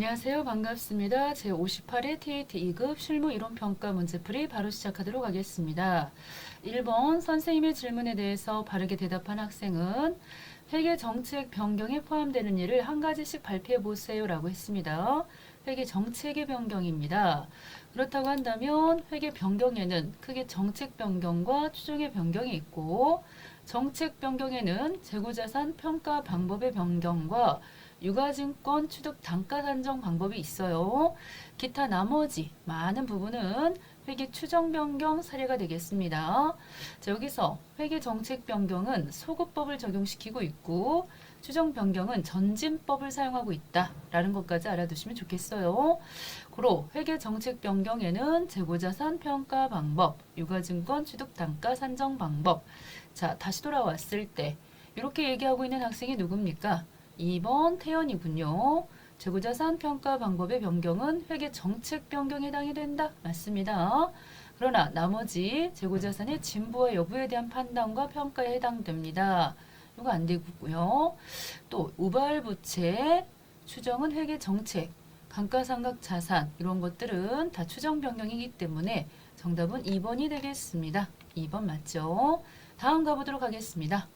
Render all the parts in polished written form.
안녕하세요. 반갑습니다. 제58회 TAT 2급 실무 이론 평가 문제풀이 바로 시작하도록 하겠습니다. 1번 선생님의 질문에 대해서 바르게 대답한 학생은 회계 정책 변경에 포함되는 일을 한 가지씩 발표해 보세요 라고 했습니다. 회계 정책의 변경입니다. 그렇다고 한다면 회계 변경에는 크게 정책 변경과 추정의 변경이 있고, 정책 변경에는 재고자산 평가 방법의 변경과 유가증권 취득 단가 산정 방법이 있어요. 기타 나머지 많은 부분은 회계 추정 변경 사례가 되겠습니다. 자, 여기서 회계 정책 변경은 소급법을 적용시키고 있고, 추정 변경은 전진법을 사용하고 있다라는 것까지 알아두시면 좋겠어요. 고로 회계 정책 변경에는 재고자산 평가 방법, 유가증권 취득 단가 산정 방법. 자, 다시 돌아왔을 때 이렇게 얘기하고 있는 학생이 누굽니까? 2번 태연이군요. 재고자산 평가 방법의 변경은 회계 정책 변경에 해당이 된다. 맞습니다. 그러나 나머지 재고자산의 진부와 여부에 대한 판단과 평가에 해당됩니다. 이거 안 되고요. 또 우발부채 추정은 회계 정책, 감가상각 자산 이런 것들은 다 추정 변경이기 때문에 정답은 2번이 되겠습니다. 2번 맞죠? 다음 가보도록 하겠습니다.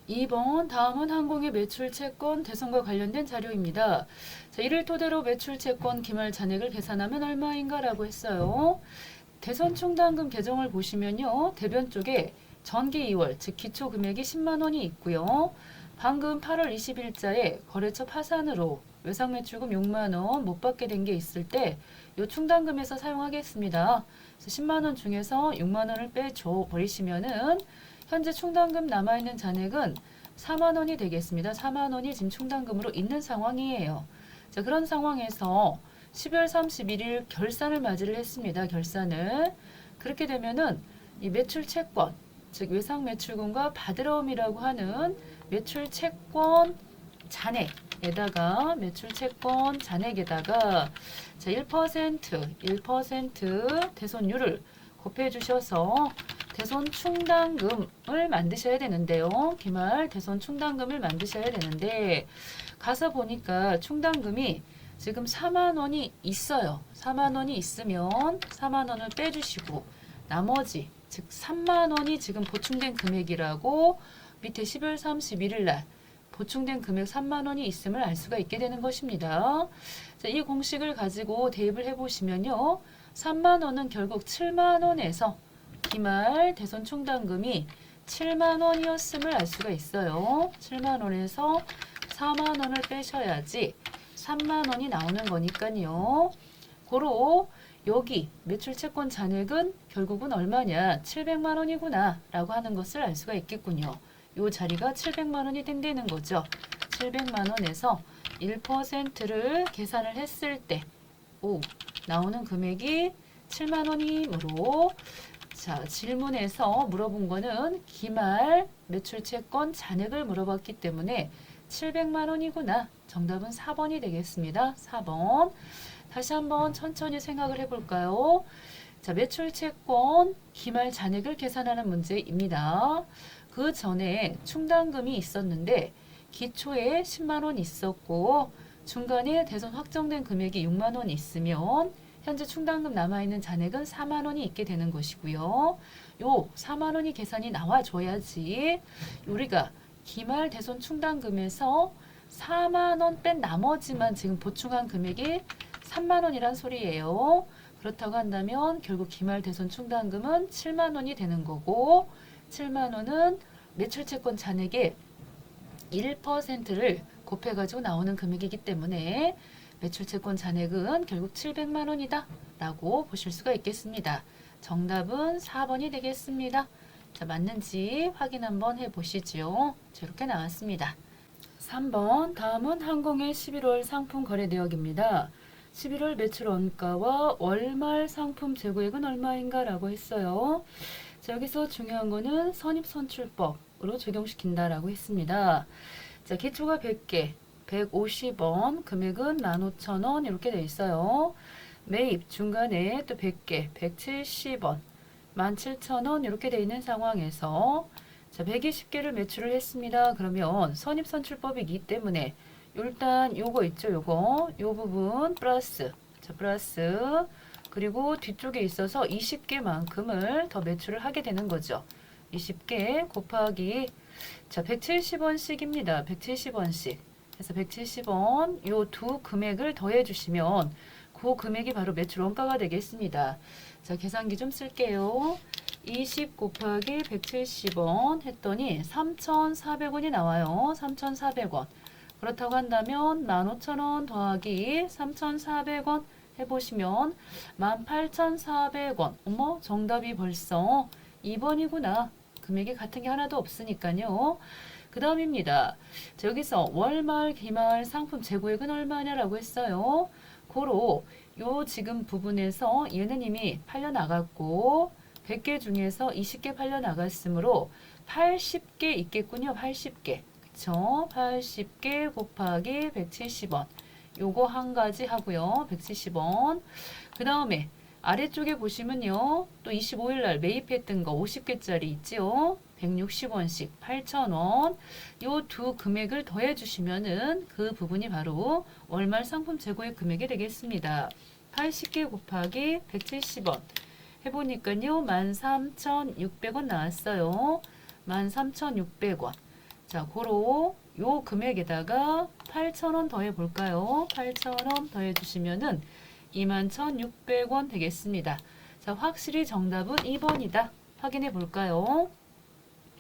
2번 다음은 항공의 매출 채권 대손과 관련된 자료입니다. 자, 이를 토대로 매출 채권 기말 잔액을 계산하면 얼마인가 라고 했어요. 대손 충당금 계정을 보시면요. 대변 쪽에 전기 2월 즉 기초 금액이 10만 원이 있고요. 방금 8월 20일자에 거래처 파산으로 외상 매출금 6만 원 못 받게 된 게 있을 때 이 충당금에서 사용하겠습니다. 그래서 10만 원 중에서 6만 원을 빼줘 버리시면은 현재 충당금 남아있는 잔액은 4만 원이 되겠습니다. 4만 원이 지금 충당금으로 있는 상황이에요. 자, 그런 상황에서 12월 31일 결산을 맞이를 했습니다. 결산을. 그렇게 되면은 이 매출 채권, 즉 외상 매출금과 받으러움이라고 하는 매출 채권 잔액에다가 매출 채권 잔액에다가 자, 1% 대손율을 곱해 주셔서 대손 충당금을 만드셔야 되는데요. 기말 대손 충당금을 만드셔야 되는데 가서 보니까 충당금이 지금 4만 원이 있어요. 4만 원이 있으면 4만 원을 빼주시고 나머지 즉 3만 원이 지금 보충된 금액이라고 밑에 12월 31일 날 보충된 금액 3만 원이 있음을 알 수가 있게 되는 것입니다. 자, 이 공식을 가지고 대입을 해보시면요. 3만 원은 결국 7만 원에서 기말 대손 충당금이 7만 원이었음을 알 수가 있어요. 7만 원에서 4만 원을 빼셔야지 3만 원이 나오는 거니까요. 고로 여기 매출 채권 잔액은 결국은 얼마냐? 700만 원이구나 라고 하는 것을 알 수가 있겠군요. 이 자리가 700만 원이 된다는 거죠. 700만 원에서 1%를 계산을 했을 때 나오는 금액이 7만 원이므로 자, 질문에서 물어본 거는 기말 매출 채권 잔액을 물어봤기 때문에 700만 원이구나. 정답은 4번이 되겠습니다. 4번. 다시 한번 천천히 생각을 해볼까요? 자, 매출 채권 기말 잔액을 계산하는 문제입니다. 그 전에 충당금이 있었는데 기초에 10만 원 있었고 중간에 대손 확정된 금액이 6만 원 있으면 현재 충당금 남아있는 잔액은 4만 원이 있게 되는 것이고요. 요 4만 원이 계산이 나와줘야지 우리가 기말 대손 충당금에서 4만 원 뺀 나머지만 지금 보충한 금액이 3만 원이란 소리예요. 그렇다고 한다면 결국 기말 대손 충당금은 7만 원이 되는 거고 7만 원은 매출 채권 잔액의 1%를 곱해가지고 나오는 금액이기 때문에 매출 채권 잔액은 결국 700만 원이다 라고 보실 수가 있겠습니다. 정답은 4번이 되겠습니다. 자, 맞는지 확인 한번 해보시죠. 이렇게 나왔습니다. 3번 다음은 항공의 11월 상품 거래 내역입니다. 11월 매출 원가와 월말 상품 재고액은 얼마인가 라고 했어요. 자, 여기서 중요한 거는 선입선출법으로 적용시킨다라고 했습니다. 자, 기초가 100개, 150원, 금액은 15,000원 이렇게 돼 있어요. 매입 중간에 또 100개, 170원, 17,000원 이렇게 돼 있는 상황에서 자, 120개를 매출을 했습니다. 그러면 선입선출법이기 때문에 일단 요거 있죠, 요거. 요 부분 플러스. 자, 플러스. 그리고 뒤쪽에 있어서 20개만큼을 더 매출을 하게 되는 거죠. 20개 곱하기 자, 170원씩입니다. 170원씩. 그래서 170원 요 두 금액을 더해 주시면 그 금액이 바로 매출 원가가 되겠습니다. 자, 계산기 좀 쓸게요. 20 곱하기 170원 했더니 3,400원이 나와요. 3,400원. 그렇다고 한다면 15,000원 더하기 3,400원 해보시면 18,400원. 어머, 정답이 벌써 2번이구나. 금액이 같은 게 하나도 없으니까요. 그 다음입니다. 여기서 월말, 기말 상품 재고액은 얼마냐라고 했어요. 고로 요 지금 부분에서 얘는 이미 팔려나갔고 100개 중에서 20개 팔려나갔으므로 80개 있겠군요. 80개. 그쵸? 80개 곱하기 170원. 요거 한 가지 하고요. 170원. 그 다음에 아래쪽에 보시면요. 또 25일 날 매입했던 거 50개짜리 있지요. 160원씩 8,000원. 요 두 금액을 더해 주시면은 그 부분이 바로 월말 상품 재고의 금액이 되겠습니다. 80개 곱하기 170원. 해보니까요. 13,600원 나왔어요. 13,600원. 자, 고로 요 금액에다가 8,000원 더해 볼까요? 8,000원 더해 주시면은 21,600원 되겠습니다. 자, 확실히 정답은 2번이다. 확인해 볼까요?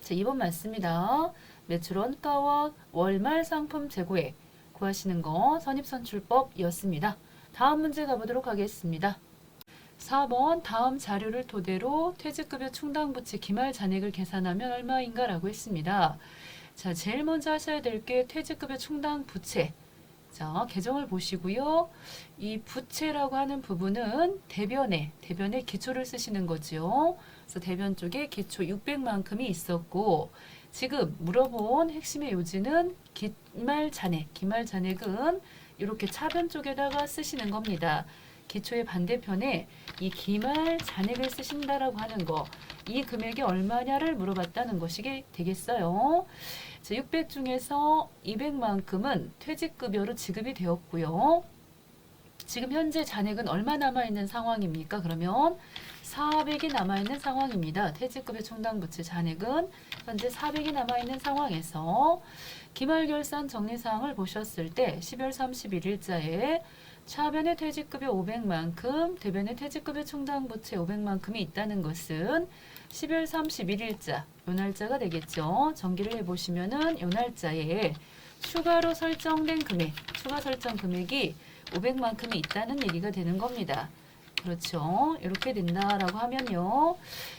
자, 2번 맞습니다. 매출 원가와 월말 상품 재고액 구하시는 거 선입선출법이었습니다. 다음 문제 가보도록 하겠습니다. 4번 다음 자료를 토대로 퇴직급여 충당부채 기말 잔액을 계산하면 얼마인가 라고 했습니다. 자, 제일 먼저 하셔야 될 게 퇴직급여 충당부채. 자, 계정을 보시고요. 이 부채라고 하는 부분은 대변에 기초를 쓰시는 거죠. 그래서 대변 쪽에 기초 600만큼이 있었고 지금 물어본 핵심의 요지는 기말 잔액은 이렇게 차변 쪽에다가 쓰시는 겁니다. 기초의 반대편에 이 기말 잔액을 쓰신다라고 하는 거, 이 금액이 얼마냐를 물어봤다는 것이 되겠어요. 자, 600 중에서 200만큼은 퇴직급여로 지급이 되었고요. 지금 현재 잔액은 얼마 남아있는 상황입니까? 그러면 400이 남아있는 상황입니다. 퇴직급여 충당부채 잔액은 현재 400이 남아있는 상황에서 기말결산 정리사항을 보셨을 때 12월 31일자에 차변의 퇴직급여 500만큼, 대변의 퇴직급여 충당부채 500만큼이 있다는 것은 12월 31일자, 요 날짜가 되겠죠. 전기를 해보시면은 요 날짜에 추가로 설정된 금액, 추가 설정 금액이 500만큼이 있다는 얘기가 되는 겁니다. 그렇죠. 이렇게 된다라고 하면요.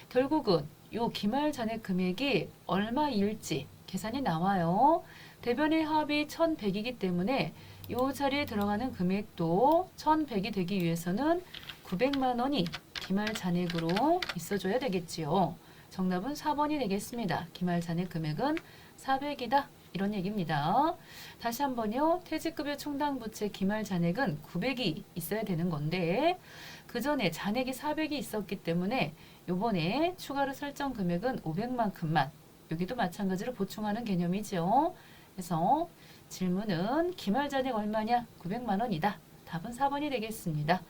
결국은 요 기말 잔액 금액이 얼마일지 계산이 나와요. 대변의 합이 1100이기 때문에 요 자리에 들어가는 금액도 1100이 되기 위해서는 900만 원이 기말 잔액으로 있어줘야 되겠지요. 정답은 4번이 되겠습니다. 기말 잔액 금액은 400이다. 이런 얘기입니다. 다시 한번요. 퇴직급여 충당부채 기말 잔액은 900이 있어야 되는 건데 그 전에 잔액이 400이 있었기 때문에 요번에 추가로 설정 금액은 500만큼만 여기도 마찬가지로 보충하는 개념이죠. 그래서 질문은 기말 잔액 얼마냐? 900만 원이다. 답은 4번이 되겠습니다.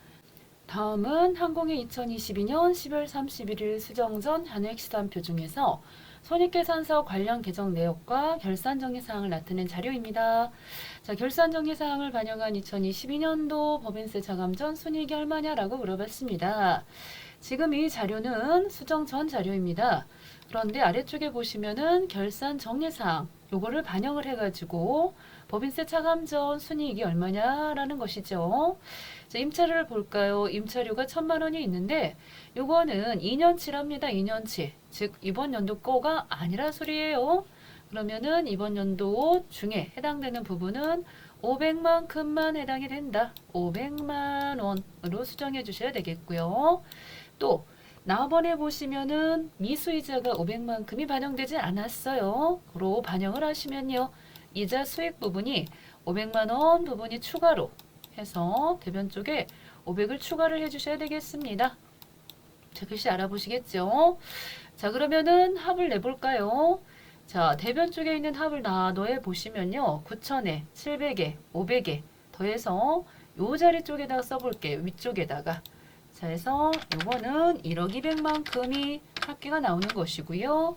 다음은 항공의 2022년 10월 31일 수정 전 한액시단표 중에서 손익계산서 관련 계정 내역과 결산정리사항을 나타낸 자료입니다. 자, 결산정리사항을 반영한 2022년도 법인세 차감 전 순이익이 얼마냐라고 물어봤습니다. 지금 이 자료는 수정 전 자료입니다. 그런데 아래쪽에 보시면은 결산정리사항 요거를 반영을 해가지고 법인세 차감 전 순이익이 얼마냐라는 것이죠. 자, 임차료를 볼까요? 임차료가 1,000만 원이 있는데 요거는 2년치랍니다. 2년치. 즉 이번 연도 거가 아니라 소리예요. 그러면은 이번 연도 중에 해당되는 부분은 500만큼만 해당이 된다. 500만 원으로 수정해 주셔야 되겠고요. 또 나번에 보시면은 미수이자가 500만큼이 반영되지 않았어요. 그로 반영을 하시면요. 이자 수익 부분이 500만 원 부분이 추가로 해서 대변 쪽에 500을 추가를 해주셔야 되겠습니다. 자, 글씨 알아보시겠죠? 자, 그러면은 합을 내볼까요? 자, 대변 쪽에 있는 합을 다 더해 보시면요. 9,000에 700에 500에 더해서 요 자리 쪽에다가 써볼게요. 위쪽에다가. 자, 해서 요거는 1억 200만큼이 합계가 나오는 것이고요.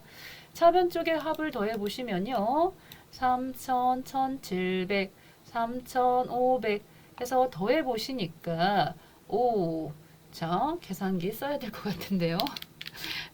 차변 쪽에 합을 더해 보시면요. 3,000, 1,700, 3,500 해서 더해 보시니까 자, 계산기 써야 될 것 같은데요.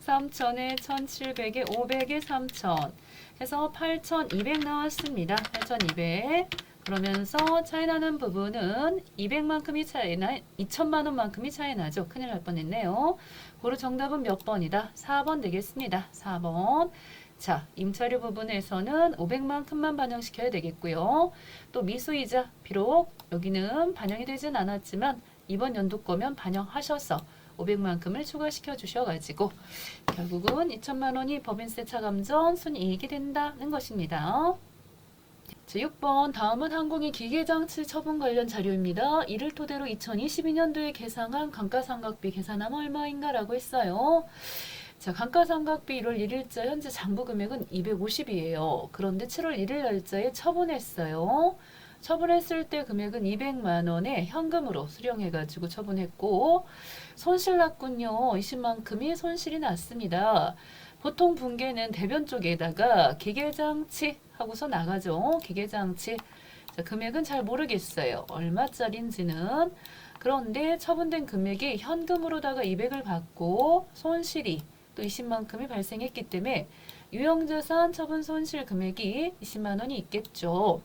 3,000에 1,700에 500에 3,000 해서 8,200 나왔습니다. 8,200 그러면서 차이 나는 부분은 200만큼이 차이나 2천만 원만큼이 차이 나죠. 큰일 날 뻔했네요. 고로 정답은 몇 번이다? 4번 되겠습니다. 4번. 자, 임차료 부분에서는 500만큼만 반영시켜야 되겠고요. 또 미수이자 비록 여기는 반영이 되진 않았지만 이번 연도 거면 반영하셔서 500만큼을 추가시켜 주셔가지고 결국은 2천만 원이 법인세 차감전 순이익이 된다는 것입니다. 자, 6번 다음은 항공기 기계장치 처분 관련 자료입니다. 이를 토대로 2022년도에 계상한 감가상각비 계산하면 얼마인가 라고 했어요. 자, 감가상각비 1월 1일자 현재 장부 금액은 250이에요. 그런데 7월 1일 날짜에 처분했어요. 처분했을 때 금액은 200만 원에 현금으로 수령해가지고 처분했고 손실 났군요. 20만큼이 손실이 났습니다. 보통 분계는 대변 쪽에다가 기계장치 하고서 나가죠. 기계장치. 자, 금액은 잘 모르겠어요. 얼마짜리인지는. 그런데 처분된 금액이 현금으로다가 200을 받고 손실이 또 20만큼이 발생했기 때문에 유형자산 처분 손실 금액이 20만 원이 있겠죠.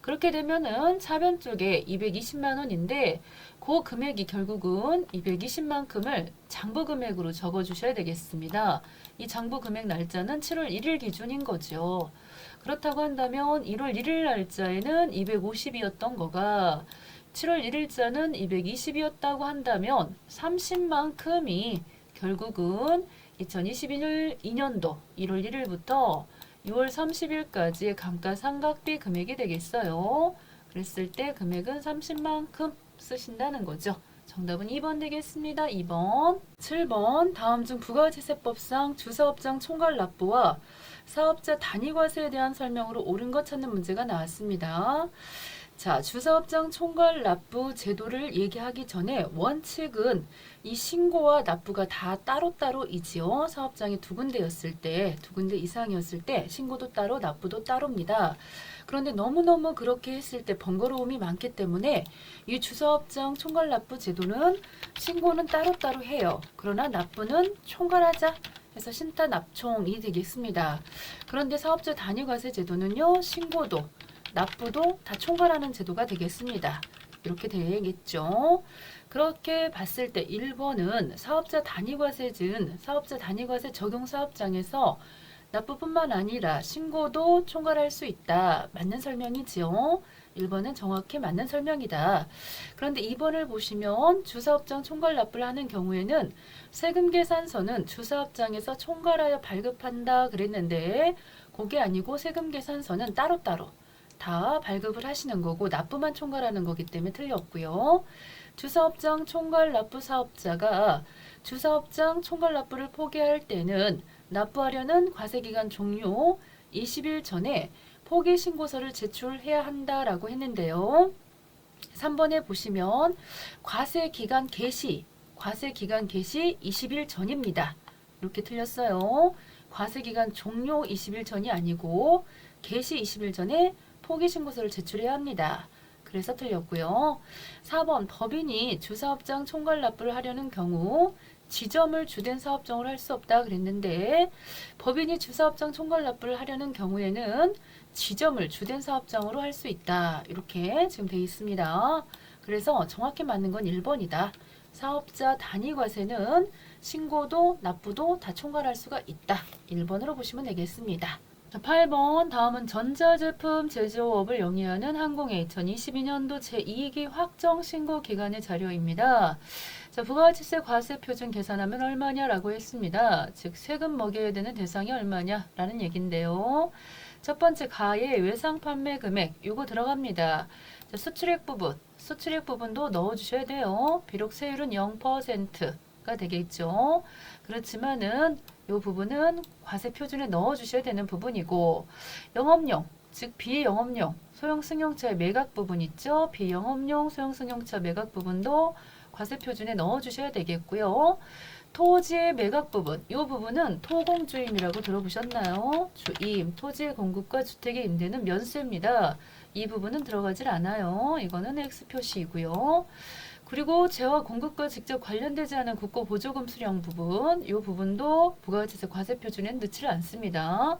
그렇게 되면은 차변 쪽에 220만 원인데 그 금액이 결국은 220만큼을 장부 금액으로 적어 주셔야 되겠습니다. 이 장부 금액 날짜는 7월 1일 기준인 거죠. 그렇다고 한다면 1월 1일 날짜에는 250이었던 거가 7월 1일자는 220이었다고 한다면 30만큼이 결국은 2022년도 1월 1일부터 6월 30일까지의 감가상각비 금액이 되겠어요. 그랬을 때 금액은 30만큼 쓰신다는 거죠. 정답은 2번 되겠습니다. 2번. 7번 다음 중 부가세법상 주사업장 총괄 납부와 사업자 단위과세에 대한 설명으로 옳은 것 찾는 문제가 나왔습니다. 자, 주사업장 총괄 납부 제도를 얘기하기 전에 원칙은 이 신고와 납부가 다 따로따로이지요. 사업장이 두 군데였을 때, 두 군데 이상이었을 때 신고도 따로 납부도 따로입니다. 그런데 너무너무 그렇게 했을 때 번거로움이 많기 때문에 이 주사업장 총괄 납부 제도는 신고는 따로따로 해요. 그러나 납부는 총괄하자 해서 신타 납총이 되겠습니다. 그런데 사업자 단위과세 제도는요. 신고도 납부도 다 총괄하는 제도가 되겠습니다. 이렇게 되겠죠. 그렇게 봤을 때 1번은 사업자 단위과세는 사업자 단위과세 적용 사업장에서 납부뿐만 아니라 신고도 총괄할 수 있다. 맞는 설명이지요. 1번은 정확히 맞는 설명이다. 그런데 2번을 보시면 주사업장 총괄 납부를 하는 경우에는 세금계산서는 주사업장에서 총괄하여 발급한다 그랬는데 그게 아니고 세금계산서는 따로따로 다 발급을 하시는 거고 납부만 총괄하는 거기 때문에 틀렸고요. 주사업장 총괄 납부 사업자가 주사업장 총괄 납부를 포기할 때는 납부하려는 과세기간 종료 20일 전에 포기 신고서를 제출해야 한다라고 했는데요. 3번에 보시면 과세기간 개시 20일 전입니다. 이렇게 틀렸어요. 과세기간 종료 20일 전이 아니고 개시 20일 전에 포기 신고서를 제출해야 합니다. 그래서 틀렸고요. 4번 법인이 주사업장 총괄 납부를 하려는 경우 지점을 주된 사업장으로 할 수 없다 그랬는데 법인이 주사업장 총괄 납부를 하려는 경우에는 지점을 주된 사업장으로 할 수 있다. 이렇게 지금 되어 있습니다. 그래서 정확히 맞는 건 1번이다. 사업자 단위과세는 신고도 납부도 다 총괄할 수가 있다. 1번으로 보시면 되겠습니다. 8번 다음은 전자제품 제조업을 영위하는 항공의 2022년도 제2기 확정 신고 기간의 자료입니다. 자, 부가가치세 과세표준 계산하면 얼마냐라고 했습니다. 즉 세금 먹여야 되는 대상이 얼마냐라는 얘긴데요. 첫 번째 가의 외상 판매 금액 요거 들어갑니다. 자, 수출액 부분도 넣어주셔야 돼요. 비록 세율은 0% 과세가 되겠죠. 그렇지만은 이 부분은 과세 표준에 넣어 주셔야 되는 부분이고, 영업용, 즉 비영업용 소형 승용차의 매각 부분 있죠. 비영업용 소형 승용차 매각 부분도 과세 표준에 넣어 주셔야 되겠고요. 토지의 매각 부분, 이 부분은 토공주임이라고 들어보셨나요? 주임, 토지의 공급과 주택의 임대는 면세입니다. 이 부분은 들어가질 않아요. 이거는 X 표시이고요. 그리고 재화 공급과 직접 관련되지 않은 국고 보조금 수령 부분, 이 부분도 부가가치세 과세 표준에는 넣지를 않습니다.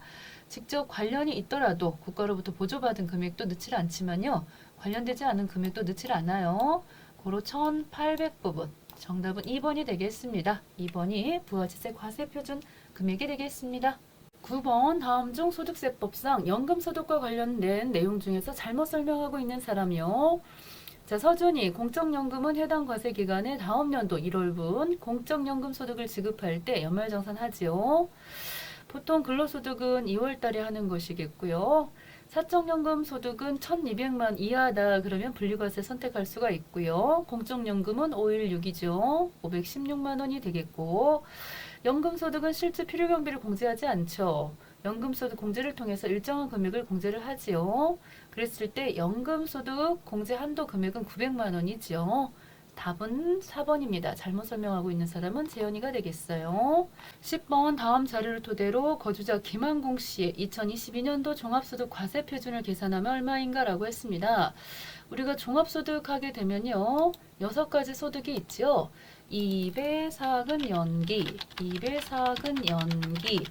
직접 관련이 있더라도 국가로부터 보조받은 금액도 넣지를 않지만요. 관련되지 않은 금액도 넣지를 않아요. 고로 1,800 부분. 정답은 2번이 되겠습니다. 2번이 부가가치세 과세 표준 금액이 되겠습니다. 9번 다음 중 소득세법상 연금소득과 관련된 내용 중에서 잘못 설명하고 있는 사람이요. 자, 서준이 공적연금은 해당 과세기간에 다음 연도 1월분 공적연금 소득을 지급할 때 연말정산하지요. 보통 근로소득은 2월달에 하는 것이겠고요. 사적연금 소득은 1,200만 이하다 그러면 분리과세 선택할 수가 있고요. 공적연금은 516이죠. 516만 원이 되겠고, 연금소득은 실제 필요경비를 공제하지 않죠. 연금소득 공제를 통해서 일정한 금액을 공제를 하지요. 그랬을 때 연금소득 공제 한도 금액은 900만 원이지요. 답은 4번입니다. 잘못 설명하고 있는 사람은 재현이가 되겠어요. 10번 다음 자료를 토대로 거주자 김한공 씨의 2022년도 종합소득 과세 표준을 계산하면 얼마인가 라고 했습니다. 우리가 종합소득 하게 되면요. 6가지 소득이 있죠. 2배 사근 연기, 2배 사근 연기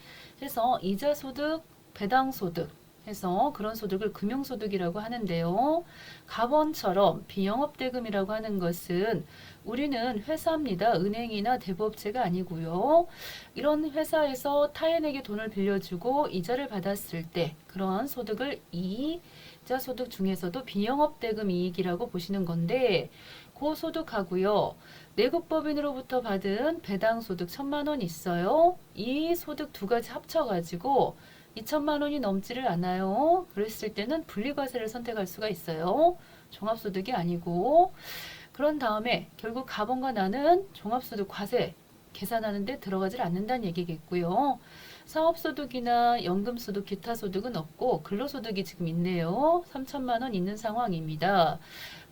해서 이자소득, 배당소득 해서 그런 소득을 금융소득이라고 하는데요. 가번처럼 비영업대금이라고 하는 것은 우리는 회사입니다. 은행이나 대부업체가 아니고요. 이런 회사에서 타인에게 돈을 빌려주고 이자를 받았을 때 그러한 소득을 이자소득 중에서도 비영업대금 이익이라고 보시는 건데 그 소득하고요. 내국법인으로부터 받은 배당소득 1,000만 원 있어요. 이 소득 두 가지 합쳐가지고 2천만 원이 넘지를 않아요. 그랬을 때는 분리과세를 선택할 수가 있어요. 종합소득이 아니고. 그런 다음에 결국 가번과 나는 종합소득 과세 계산하는데 들어가질 않는다는 얘기겠고요. 사업소득이나 연금소득, 기타소득은 없고 근로소득이 지금 있네요. 3천만 원 있는 상황입니다.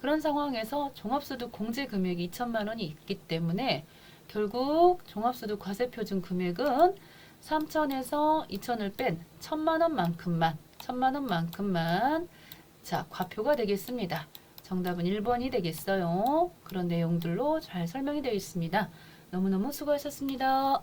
그런 상황에서 종합소득 공제 금액이 2천만 원이 있기 때문에 결국 종합소득 과세 표준 금액은 3천에서 2천을 뺀 1,000만 원만큼만 자, 과표가 되겠습니다. 정답은 1번이 되겠어요. 그런 내용들로 잘 설명이 되어 있습니다. 너무너무 수고하셨습니다.